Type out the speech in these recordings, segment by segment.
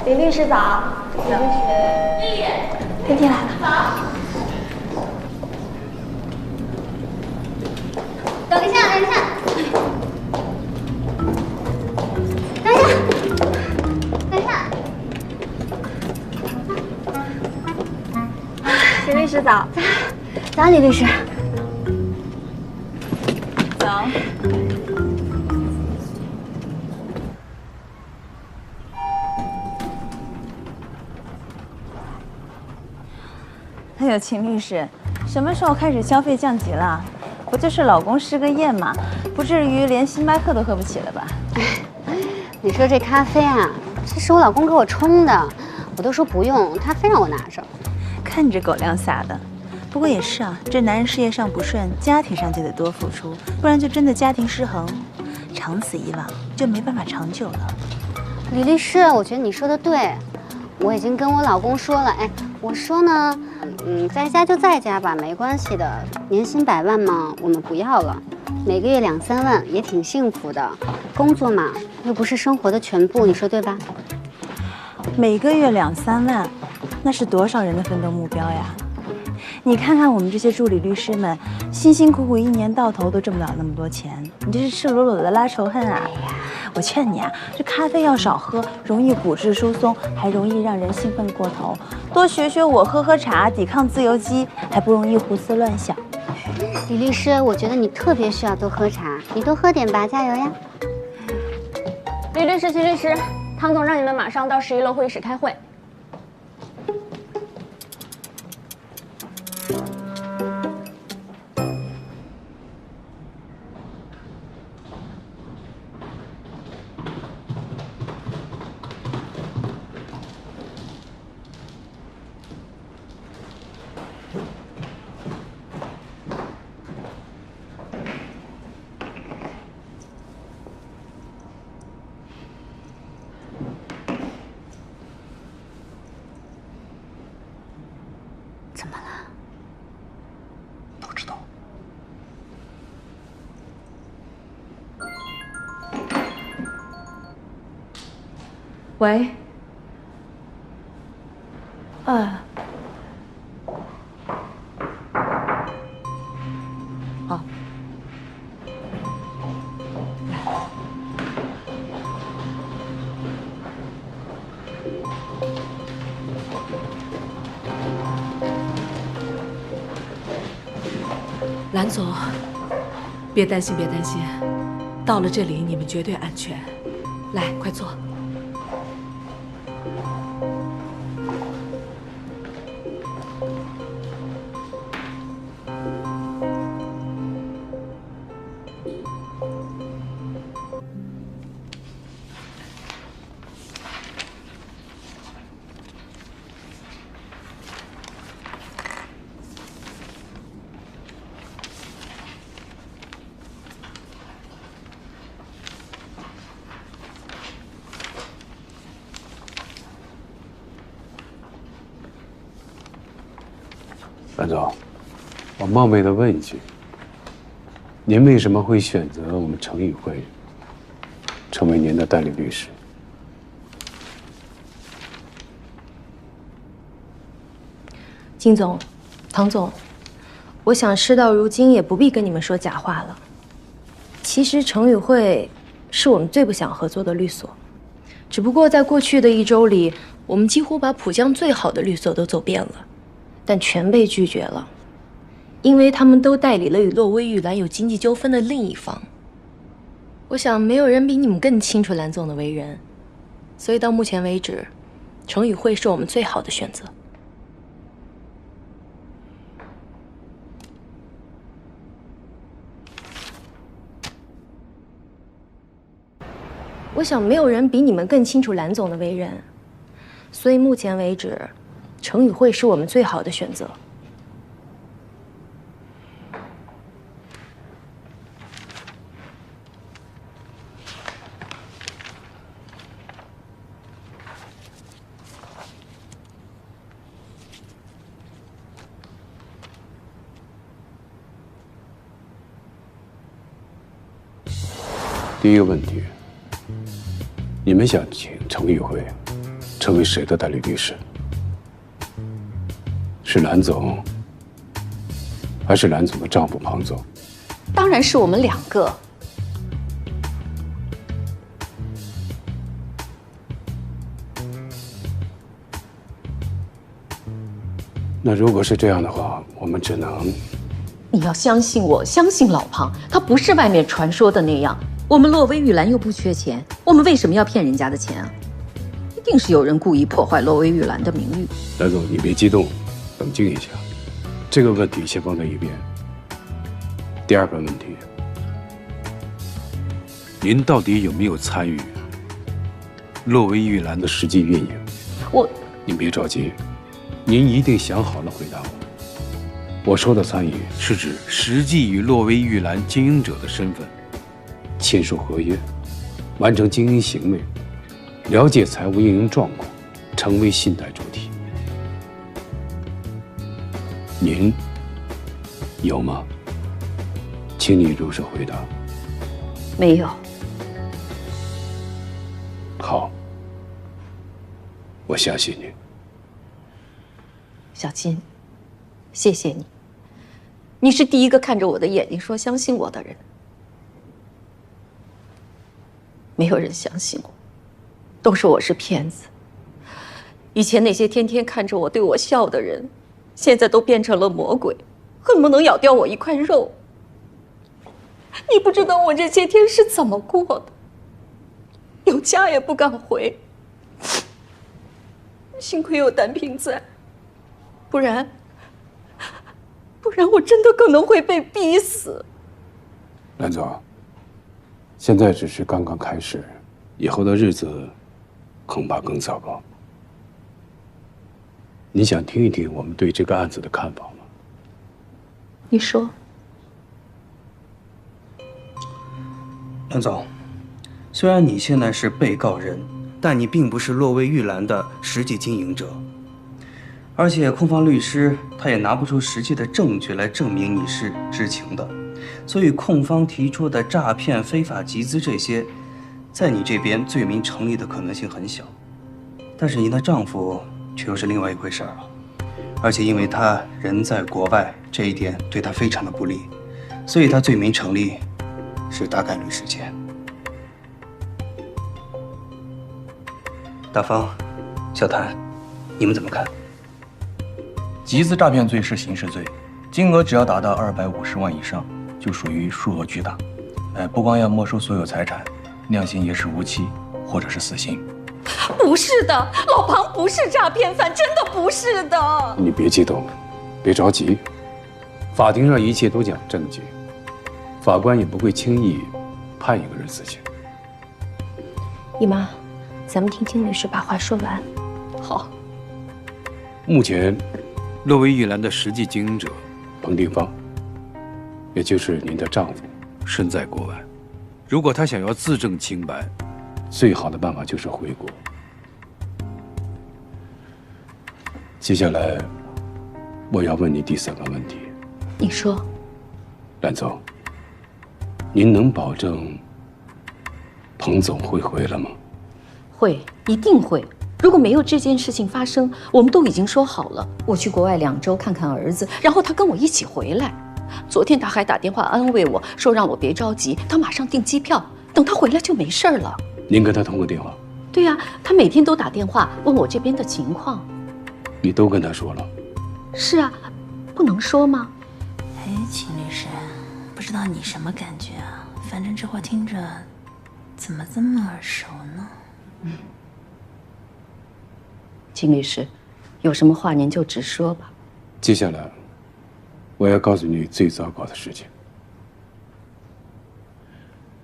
李律师早。李律师，天天来了。早。等一下，等一下，等一下，等一下。李律师早。早，李律师。早。哎呦，秦律师，什么时候开始消费降级了？不就是老公失个业吗？不至于连星巴克都喝不起了吧？你说这咖啡啊，这是我老公给我冲的，我都说不用，他非让我拿着。看你这狗粮撒的。不过也是啊，这男人事业上不顺，家庭上就得多付出，不然就真的家庭失衡，长此以往就没办法长久了。李律师，我觉得你说的对，我已经跟我老公说了，哎，我说呢，在家就在家吧，没关系的，年薪100万嘛，我们不要了，每个月2、3万也挺幸福的，工作嘛又不是生活的全部，你说对吧？每个月2、3万，那是多少人的奋斗目标呀？你看看我们这些助理律师们，辛辛苦苦一年到头都挣不了那么多钱，你这是赤裸裸的拉仇恨啊！我劝你啊，这咖啡要少喝，容易骨质疏松，还容易让人兴奋过头。多学学我，喝茶，抵抗自由基，还不容易胡思乱想。李律师，我觉得你特别需要多喝茶，你多喝点吧，加油呀！李律师、秦律师，汤总让你们马上到11楼会议室开会。怎么了？不知道。喂。好。蓝总，别担心，别担心，到了这里你们绝对安全。来，快坐。蓝总，我冒昧的问一句，您为什么会选择我们程宇辉成为您的代理律师？金总，唐总，我想事到如今也不必跟你们说假话了。其实程宇慧是我们最不想合作的律所，只不过在过去的1周里，我们几乎把浦江最好的律所都走遍了。但全被拒绝了，因为他们都代理了与洛威玉兰有经济纠纷的另一方。我想没有人比你们更清楚蓝总的为人，所以到目前为止，程宇慧是我们最好的选择。我想没有人比你们更清楚蓝总的为人，所以目前为止，程宇慧是我们最好的选择。第一个问题，你们想请程宇辉，成为谁的代理律师？是蓝总，还是蓝总的丈夫庞总？当然是我们两个。那如果是这样的话，我们只能……你要相信我，相信老庞，他不是外面传说的那样。我们洛威玉兰又不缺钱，我们为什么要骗人家的钱啊？一定是有人故意破坏洛威玉兰的名誉。蓝总，你别激动，冷静一下。这个问题先放在一边。第二个问题，您到底有没有参与洛威玉兰的实际运营？您别着急，您一定想好了回答我。我说的参与是指实际与洛威玉兰经营者的身份，签署合约，完成经营行为，了解财务运营状况，成为信贷主体。您有吗？请你如实回答。没有。好，我相信你。小金，谢谢你。你是第一个看着我的眼睛说相信我的人。没有人相信我，都说我是骗子。以前那些天天看着我对我笑的人，现在都变成了魔鬼，恨不能咬掉我一块肉。你不知道我这些天是怎么过的，有家也不敢回。幸亏有单平在，不然我真的可能会被逼死。蓝总，现在只是刚刚开始，以后的日子恐怕更糟糕。你想听一听我们对这个案子的看法吗？你说。蓝总，虽然你现在是被告人，但你并不是洛威玉兰的实际经营者，而且控方律师他也拿不出实际的证据来证明你是知情的，所以控方提出的诈骗、非法集资这些，在你这边罪名成立的可能性很小。但是您的丈夫却又是另外一回事了，而且因为他人在国外，这一点对他非常的不利，所以他罪名成立是大概率事件。大方、小谭，你们怎么看？集资诈骗罪是刑事罪，金额只要达到250万以上，就属于数额巨大。不光要没收所有财产，量刑也是无期或者是死刑。不是的，老庞不是诈骗犯，真的不是的。你别激动，别着急，法庭上一切都讲证据，法官也不会轻易判一个人死刑。姨妈，咱们听金律师把话说完。好。目前，洛威玉兰的实际经营者彭定芳，也就是您的丈夫，身在国外。如果他想要自证清白，最好的办法就是回国。接下来，我要问你第3个问题。你说。蓝总，您能保证彭总会回来吗？会，一定会。如果没有这件事情发生，我们都已经说好了，我去国外2周看看儿子，然后他跟我一起回来。昨天他还打电话安慰我说让我别着急，他马上订机票，等他回来就没事了。您跟他通过电话？对呀，他每天都打电话问我这边的情况。你都跟他说了？是啊，不能说吗？哎，秦律师，不知道你什么感觉啊？反正这话听着怎么这么耳熟呢？金律师，有什么话您就直说吧。接下来，我要告诉你最糟糕的事情。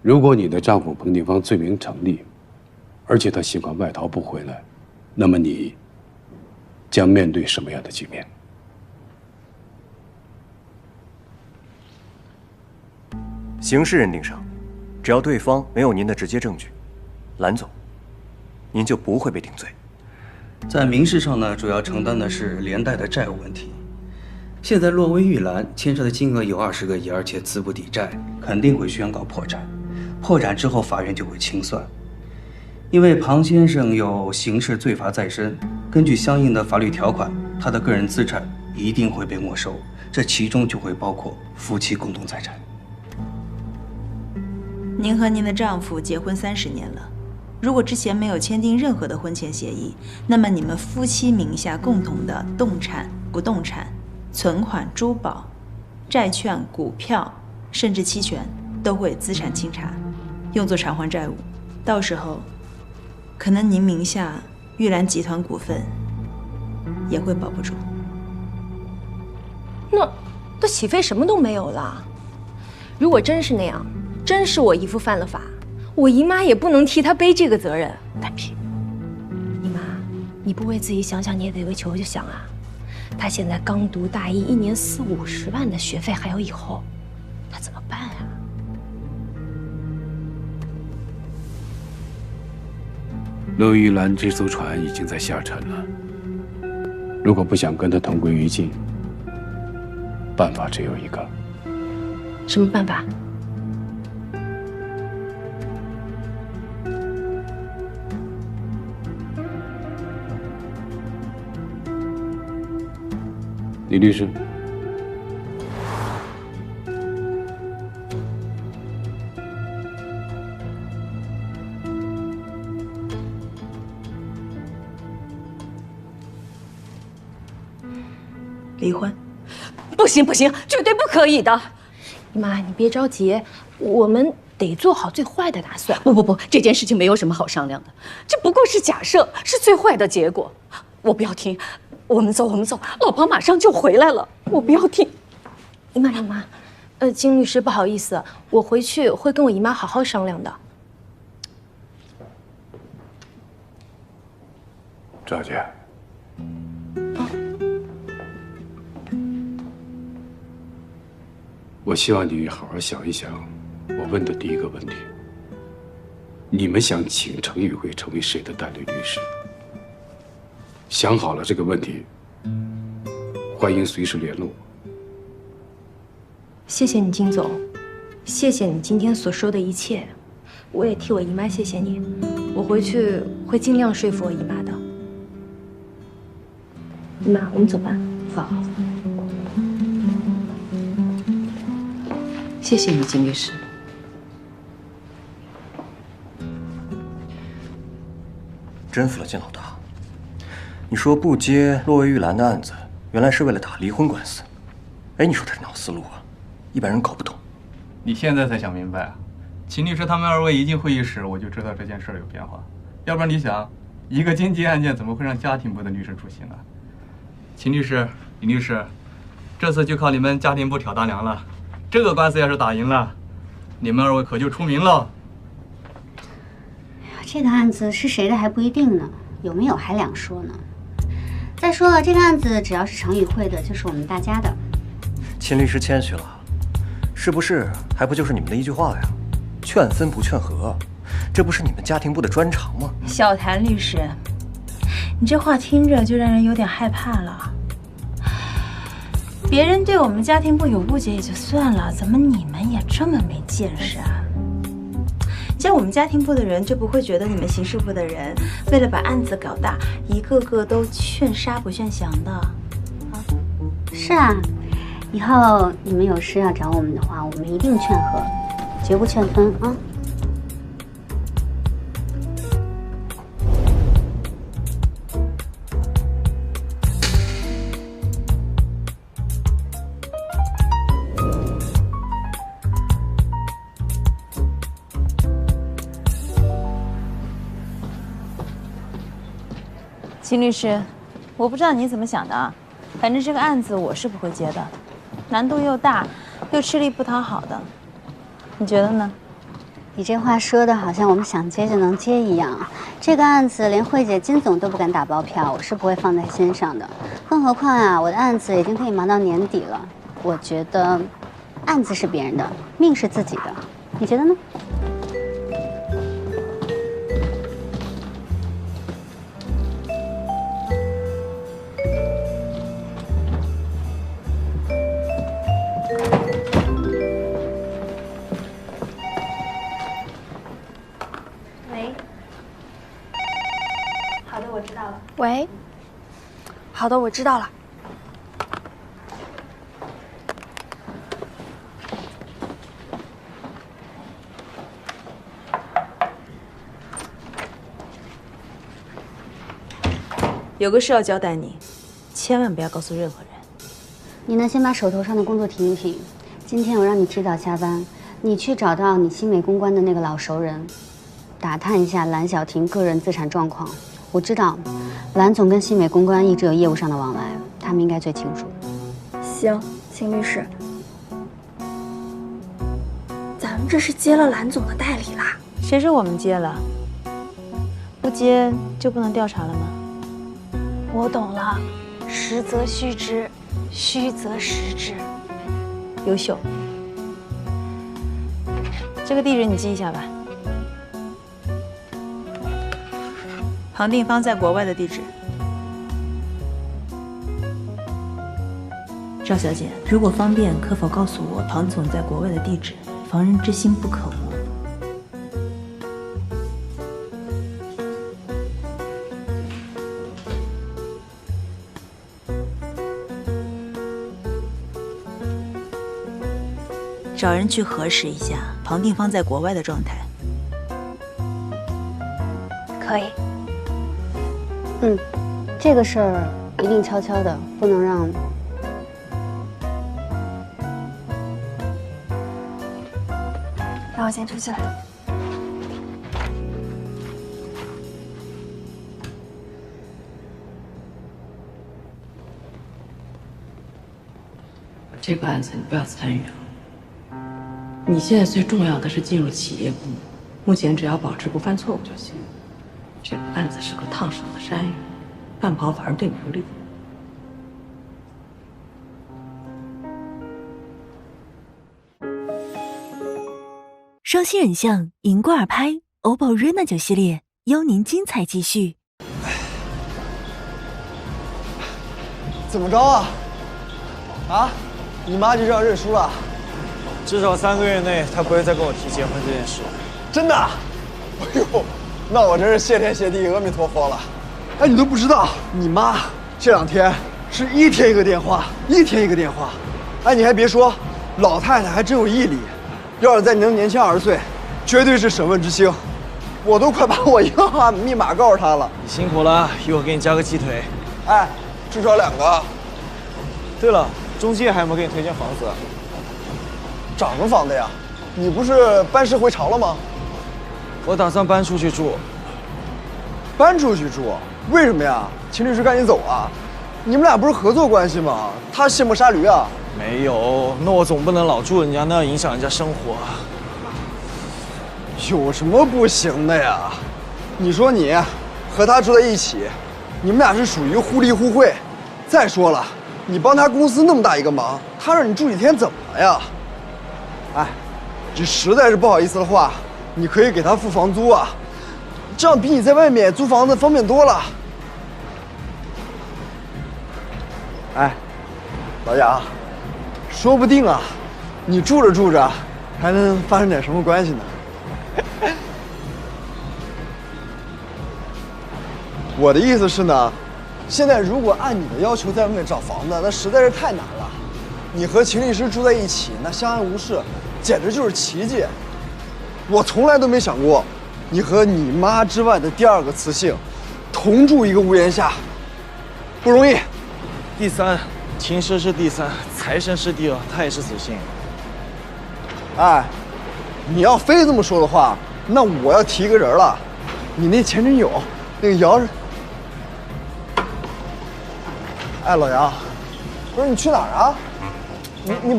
如果你的丈夫彭定芳罪名成立，而且他尽管外逃不回来，那么你将面对什么样的局面？刑事认定上，只要对方没有您的直接证据，蓝总，您就不会被定罪。在民事上呢，主要承担的是连带的债务问题。现在洛威玉兰牵涉的金额有20个亿，而且资不抵债，肯定会宣告破产。破产之后，法院就会清算。因为庞先生有刑事罪罚在身，根据相应的法律条款，他的个人资产一定会被没收，这其中就会包括夫妻共同财产。您和您的丈夫结婚30年了，如果之前没有签订任何的婚前协议，那么你们夫妻名下共同的动产、不动产、存款、珠宝、债券、股票，甚至期权，都会资产清查，用作偿还债务。到时候，可能您名下玉兰集团股份也会保不住。那都起飞什么都没有了。如果真是那样，真是我姨父犯了法，我姨妈也不能替他背这个责任。单皮，姨妈，你不为自己想想，你也得为球球想啊。他现在刚读大一，1年40-50万的学费，还有以后，他怎么办呀？乐玉兰这艘船已经在下沉了，如果不想跟他同归于尽，办法只有一个。什么办法？李律师，离婚？不行不行，绝对不可以的！姨妈，你别着急，我们得做好最坏的打算。不，这件事情没有什么好商量的，这不过是假设，是最坏的结果。我不要听，我们走，老庞马上就回来了，我不要听。姨妈，金律师，不好意思，我回去会跟我姨妈好好商量的。赵姐。我希望你好好想一想，我问的第一个问题：你们想请程宇慧成为谁的代理律师？想好了这个问题，欢迎随时联络我。谢谢你，金总，谢谢你今天所说的一切，我也替我姨妈谢谢你，我回去会尽量说服我姨妈的。姨妈，我们走吧。好。谢谢你，金律师。真服了金老大。你说不接洛薇玉兰的案子，原来是为了打离婚官司。哎，你说这脑思路啊，一般人搞不懂。你现在才想明白啊？秦律师他们2位一进会议室，我就知道这件事有变化。要不然你想，一个经济案件怎么会让家庭部的律师出席呢？秦律师、李律师，这次就靠你们家庭部挑大梁了。这个官司要是打赢了，你们2位可就出名了。这个案子是谁的还不一定呢，有没有还两说呢。再说了，这个案子只要是程宇慧的，就是我们大家的。秦律师谦虚了，是不是还不就是你们的一句话呀？劝分不劝和，这不是你们家庭部的专长吗？小谭律师，你这话听着就让人有点害怕了。别人对我们家庭部有误解也就算了，怎么你们也这么没见识啊？像我们家庭部的人就不会觉得你们刑事部的人为了把案子搞大，一个个都劝杀不劝降的啊？是啊，以后你们有事要找我们的话，我们一定劝和，绝不劝分啊。秦律师，我不知道你怎么想的啊，反正这个案子我是不会接的，难度又大，又吃力不讨好的，你觉得呢？你这话说的好像我们想接就能接一样。这个案子连慧姐、金总都不敢打包票，我是不会放在心上的。更何况啊，我的案子已经可以忙到年底了。我觉得，案子是别人的，命是自己的，你觉得呢？喂，好的，我知道了。有个事要交代你，千万不要告诉任何人。你呢，先把手头上的工作停一停。今天我让你提早下班，你去找到你新美公关的那个老熟人，打探一下蓝小婷个人资产状况。我知道，蓝总跟新美公关一直有业务上的往来，他们应该最清楚。行，秦律师，咱们这是接了蓝总的代理啦。谁说我们接了？不接就不能调查了吗？我懂了，实则虚之，虚则实之。优秀。这个地址你记一下吧。庞定方在国外的地址。赵小姐，如果方便，可否告诉我庞总在国外的地址？防人之心不可无。找人去核实一下庞定方在国外的状态。可以。这个事儿一定悄悄的，不能让。那我先出去了。这个案子你不要参与了。你现在最重要的是进入企业部，目前只要保持不犯错误就行。这个案子是个烫手的山芋，半跑反而对你不利。双星人像银挂耳拍 OPPO Reno9 系列，邀您精彩继续。怎么着啊？啊？你妈就这样认输了？至少3个月内，她不会再跟我提结婚这件事。真的？哎呦，那我真是谢天谢地，阿弥陀佛了。哎，你都不知道，你妈这2天是一天一个电话，一天一个电话。哎，你还别说，老太太还真有毅力。要是再能年轻20岁，绝对是审问之星。我都快把我银行卡密码告诉她了。你辛苦了，一会儿给你加个鸡腿。哎，至少2个。对了，中介还有没有给你推荐房子？找什么房子呀？你不是班师回朝了吗？我打算搬出去住。搬出去住？为什么呀？秦律师赶紧走啊！你们俩不是合作关系吗？他卸磨杀驴啊？没有，那我总不能老住人家，那样影响人家生活。有什么不行的呀？你说你和他住在一起，你们俩是属于互利互惠。再说了，你帮他公司那么大一个忙，他让你住几天怎么了呀？哎，这实在是不好意思的话，你可以给他付房租啊，这样比你在外面租房子方便多了。哎，老杨，说不定啊，你住着住着，还能发生点什么关系呢？我的意思是呢，现在如果按你的要求在外面找房子，那实在是太难了。你和秦律师住在一起，那相安无事，简直就是奇迹。我从来都没想过，你和你妈之外的第2个雌性，同住一个屋檐下，不容易。第3，秦师是第3，财神是第2，他也是雌性。哎，你要非这么说的话，那我要提个人了，你那前女友，那个姚。哎，老杨，不是你去哪儿啊？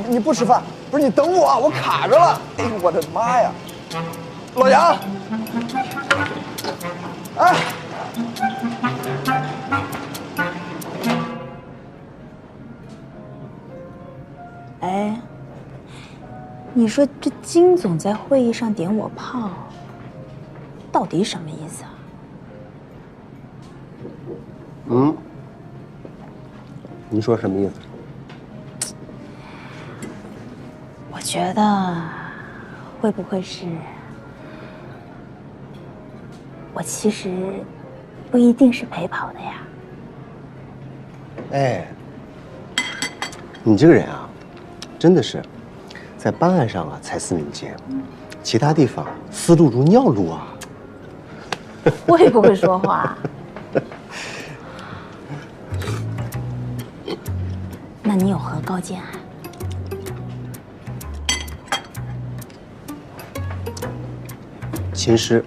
你不吃饭？不是你等我啊，我卡着了。哎呦，我的妈呀！老杨，哎，哎，你说这金总在会议上点我炮，到底什么意思啊？你说什么意思？我觉得会不会是我其实不一定是陪跑的呀？哎，你这个人啊，真的是在办案上啊才思敏捷，其他地方思路如尿路啊。会不会说话？那你有何高见啊？秦师，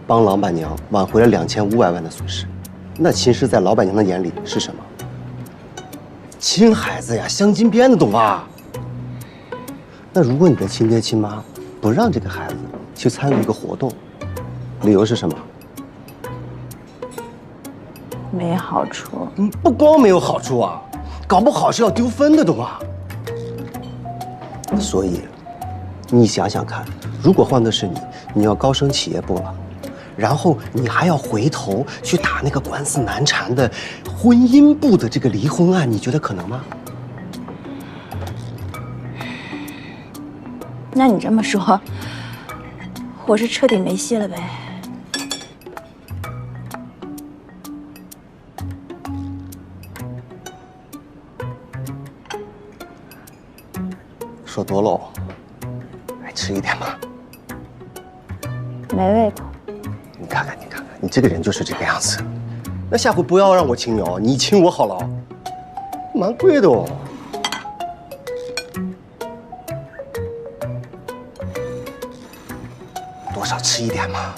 帮老板娘挽回了2500万的损失，那秦师在老板娘的眼里是什么？亲孩子呀，镶金边的，懂吧？那如果你的亲爹亲妈不让这个孩子去参与一个活动，理由是什么？没好处。不光没有好处啊，搞不好是要丢分的，懂吗？所以，你想想看，如果换的是你，你要高升企业部了，然后你还要回头去打那个官司难缠的婚姻部的这个离婚案，你觉得可能吗？那你这么说，我是彻底没戏了呗？说多喽，来吃一点吧。没胃口。你看看，你这个人就是这个样子。那下回不要让我请你哦，你请我好了，蛮贵的哦。多少吃一点嘛。